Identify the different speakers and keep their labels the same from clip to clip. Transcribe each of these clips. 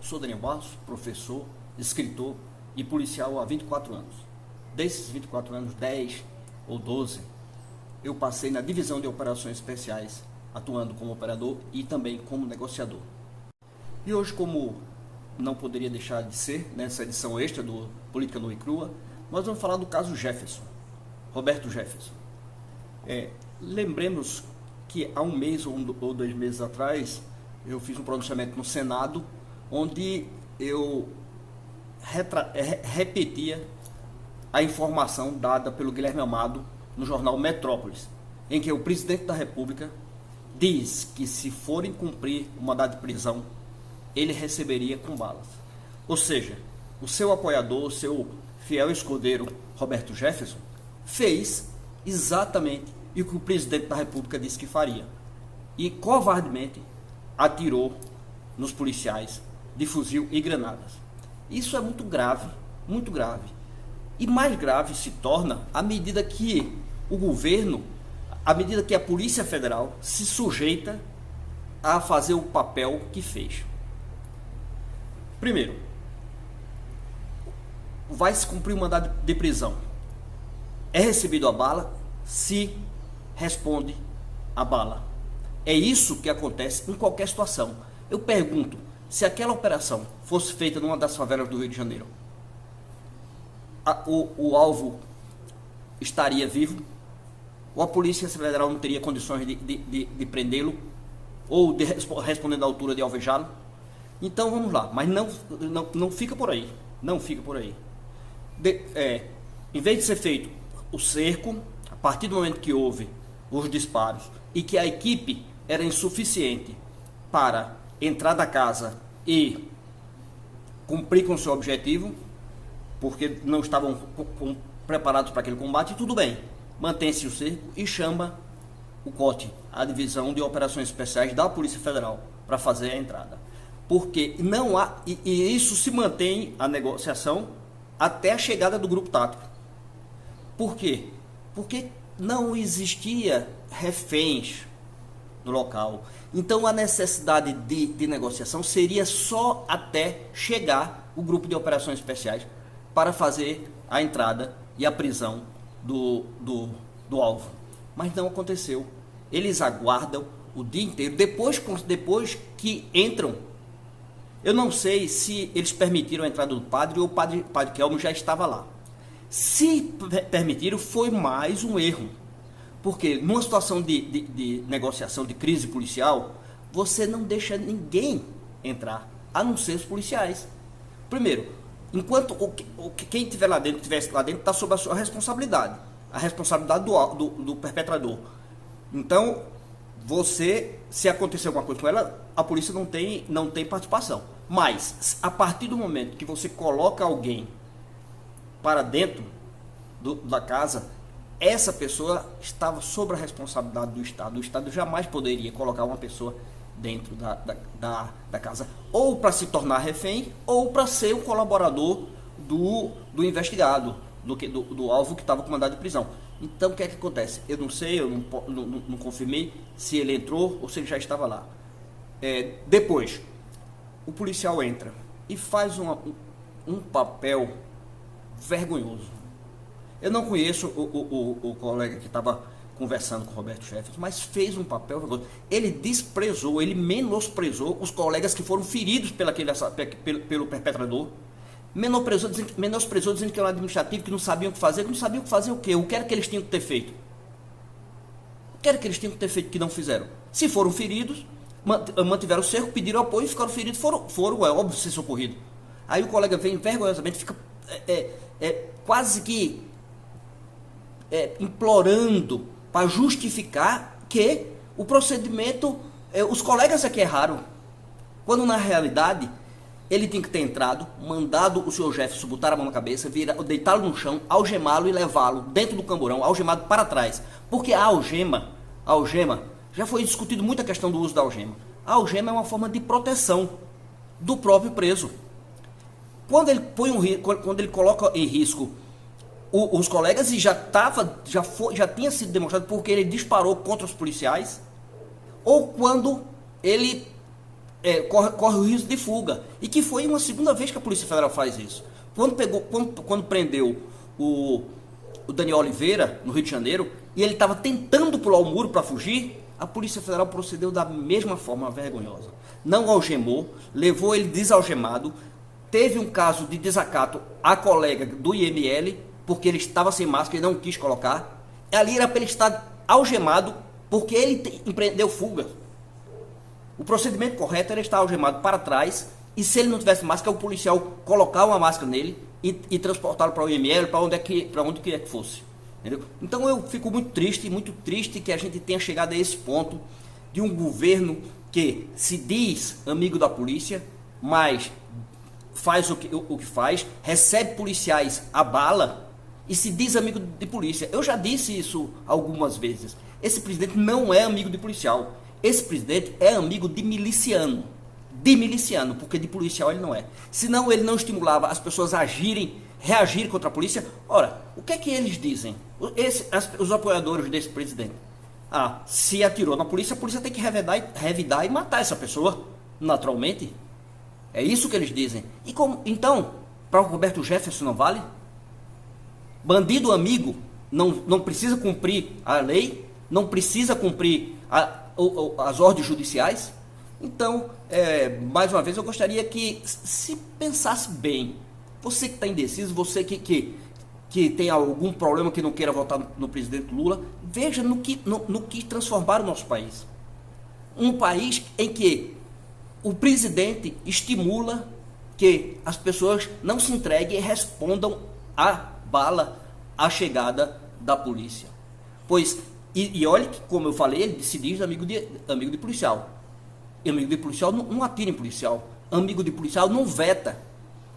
Speaker 1: Sou Daniel Barros, professor, escritor e policial há 24 anos. Desses 24 anos, 10 ou 12, eu passei na divisão de operações especiais, atuando como operador e também como negociador. E hoje, como não poderia deixar de ser, nessa edição extra do Política Nua e Crua, nós vamos falar do caso Jefferson, Roberto Jefferson. Lembremos que há um mês ou 2 meses atrás, eu fiz um pronunciamento no Senado, onde eu repetia a informação dada pelo Guilherme Amado no jornal Metrópolis, em que o presidente da República diz que se forem cumprir o mandado de prisão, ele receberia com balas. Ou seja, o seu apoiador, o seu fiel escudeiro, Roberto Jefferson, fez exatamente o que o presidente da República disse que faria. E covardemente atirou nos policiais de fuzil e granadas. Isso é muito grave, muito grave. E mais grave se torna à medida que o governo, à medida que a Polícia Federal se sujeita a fazer o papel que fez. Primeiro, vai se cumprir o mandado de prisão. É recebido a bala, se responde a bala. É isso que acontece em qualquer situação. Eu pergunto, se aquela operação fosse feita numa das favelas do Rio de Janeiro, o alvo estaria vivo? Ou a Polícia Federal não teria condições de prendê-lo? Ou de responder na altura de alvejá-lo? Então vamos lá, mas não fica por aí. Não fica por aí. Em vez de ser feito o cerco, a partir do momento que houve os disparos e que a equipe era insuficiente para entrar da casa e cumprir com o seu objetivo, porque não estavam preparados para aquele combate, tudo bem, mantém-se o cerco e chama o COT, a Divisão de Operações Especiais da Polícia Federal, para fazer a entrada. Porque não há, e isso se mantém a negociação até a chegada do grupo tático. Por quê? Porque não existia reféns no local. Então a necessidade de negociação seria só até chegar o grupo de operações especiais para fazer a entrada e a prisão do alvo. Mas não aconteceu. Eles aguardam o dia inteiro. Depois que entram, eu não sei se eles permitiram a entrada do padre ou o padre Kelmo já estava lá. Se permitiram, foi mais um erro. Porque numa situação de negociação, de crise policial, você não deixa ninguém entrar, a não ser os policiais. Primeiro, enquanto quem estiver lá dentro, estivesse lá dentro, está sob a sua responsabilidade. A responsabilidade do perpetrador. Então, se acontecer alguma coisa com ela, a polícia não tem participação. Mas, a partir do momento que você coloca alguém para dentro da casa, essa pessoa estava sob a responsabilidade do Estado. O Estado jamais poderia colocar uma pessoa dentro da casa, ou para se tornar refém, ou para ser um colaborador do investigado, do alvo que estava com mandado de prisão. Então o que é que acontece? Eu não sei, eu não confirmei se ele entrou ou se ele já estava lá. Depois, o policial entra e faz um papel vergonhoso. Eu não conheço o colega que estava conversando com o Roberto Jefferson, mas fez um papel vergonhoso. Ele desprezou, ele menosprezou os colegas que foram feridos pelo perpetrador. Menosprezou dizendo que era um administrativo, que não sabiam o que fazer. Que não sabiam o quê? O que era que eles tinham que ter feito? O que era que eles tinham que ter feito que não fizeram? Se foram feridos, mantiveram o cerco, pediram apoio e ficaram feridos, foram é óbvio, ser socorridos. Aí o colega vem vergonhosamente, fica quase que implorando para justificar que o procedimento, os colegas é que erraram, quando na realidade ele tem que ter entrado, mandado o senhor Jefferson botar a mão na cabeça, deitá-lo no chão, algemá-lo e levá-lo dentro do camburão, algemado para trás. Porque a algema, já foi discutido muito a questão do uso da algema. A algema é uma forma de proteção do próprio preso. Quando ele coloca em risco os colegas, e já tinha sido demonstrado porque ele disparou contra os policiais, ou quando ele corre o risco de fuga. E que foi uma segunda vez que a Polícia Federal faz isso. Quando prendeu o Daniel Oliveira, no Rio de Janeiro, e ele estava tentando pular o muro para fugir, a Polícia Federal procedeu da mesma forma vergonhosa. Não algemou, levou ele desalgemado. Teve um caso de desacato à colega do IML, porque ele estava sem máscara e não quis colocar. Ali era para ele estar algemado, porque ele empreendeu fuga. O procedimento correto era estar algemado para trás, e se ele não tivesse máscara, o policial colocar uma máscara nele e transportá-lo para o IML, para onde quer que fosse. Entendeu? Então eu fico muito triste que a gente tenha chegado a esse ponto de um governo que se diz amigo da polícia, mas faz o que faz, recebe policiais a bala e se diz amigo de polícia. Eu já disse isso algumas vezes. Esse presidente não é amigo de policial. Esse presidente é amigo de miliciano. De miliciano, porque de policial ele não é. Senão ele não estimulava as pessoas a reagirem contra a polícia. Ora, o que é que eles dizem? Os apoiadores desse presidente. Se atirou na polícia, a polícia tem que revidar e matar essa pessoa, naturalmente. É isso que eles dizem. Então, para o Roberto Jefferson não vale? Bandido amigo não precisa cumprir a lei, não precisa cumprir as ordens judiciais. Então, mais uma vez, eu gostaria que se pensasse bem. Você que está indeciso, você que tem algum problema, que não queira votar no presidente Lula, veja no que transformar o nosso país. Um país em que o presidente estimula que as pessoas não se entreguem e respondam à bala, à chegada da polícia. E olha que, como eu falei, ele se diz amigo de policial. Amigo de policial não atira em policial. Amigo de policial não veta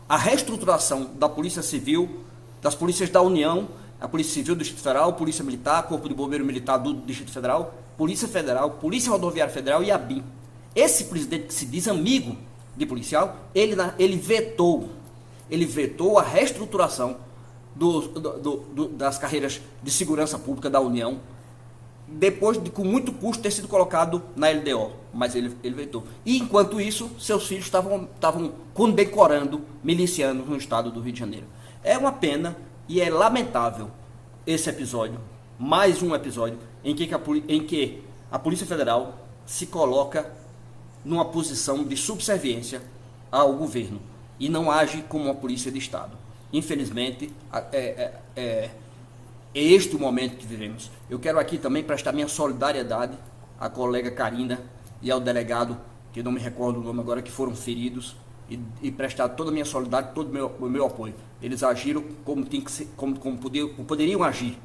Speaker 1: a reestruturação da Polícia Civil, das polícias da União, a Polícia Civil do Distrito Federal, Polícia Militar, Corpo de Bombeiro Militar do Distrito Federal, Polícia Federal, Polícia Rodoviária Federal e a BIM. Esse presidente que se diz amigo de policial, ele vetou a reestruturação das carreiras de segurança pública da União, depois de, com muito custo, ter sido colocado na LDO, mas ele vetou. E enquanto isso, seus filhos estavam condecorando milicianos no estado do Rio de Janeiro. É uma pena e é lamentável esse episódio, mais um episódio em que a Polícia Federal se coloca numa posição de subserviência ao governo e não age como uma polícia de Estado. Infelizmente, é este o momento que vivemos. Eu quero aqui também prestar minha solidariedade à colega Karina e ao delegado, que não me recordo o nome agora, que foram feridos, e prestar toda a minha solidariedade, todo o meu apoio. Eles agiram como poderiam agir.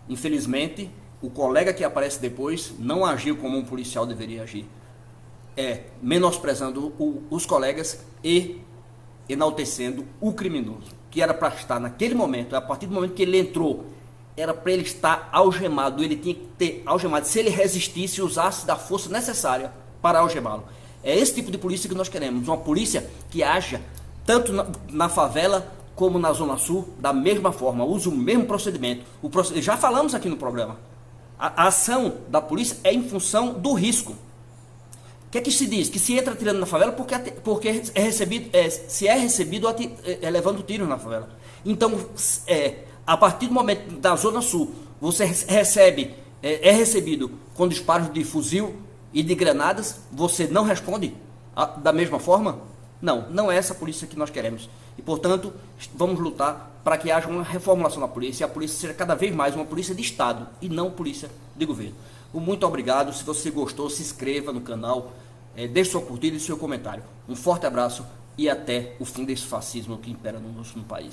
Speaker 1: Infelizmente, o colega que aparece depois não agiu como um policial deveria agir, menosprezando os colegas e enaltecendo o criminoso, que era para estar naquele momento. A partir do momento que ele entrou, era para ele estar algemado. Ele tinha que ter algemado. Se ele resistisse, usasse da força necessária para algemá-lo. É esse tipo de polícia que nós queremos. Uma polícia que haja tanto na favela como na Zona Sul da mesma forma, usa o mesmo procedimento. Já falamos aqui no programa. A ação da polícia é em função do risco. O que é que se diz? Que se entra atirando na favela porque se é recebido levando tiros na favela. Então, a partir do momento da Zona Sul, você é recebido com disparos de fuzil e de granadas, você não responde da mesma forma? Não é essa polícia que nós queremos. E, portanto, vamos lutar para que haja uma reformulação da polícia e a polícia seja cada vez mais uma polícia de Estado e não polícia de governo. Muito obrigado. Se você gostou, se inscreva no canal, deixe sua curtida e seu comentário. Um forte abraço e até o fim desse fascismo que impera no país.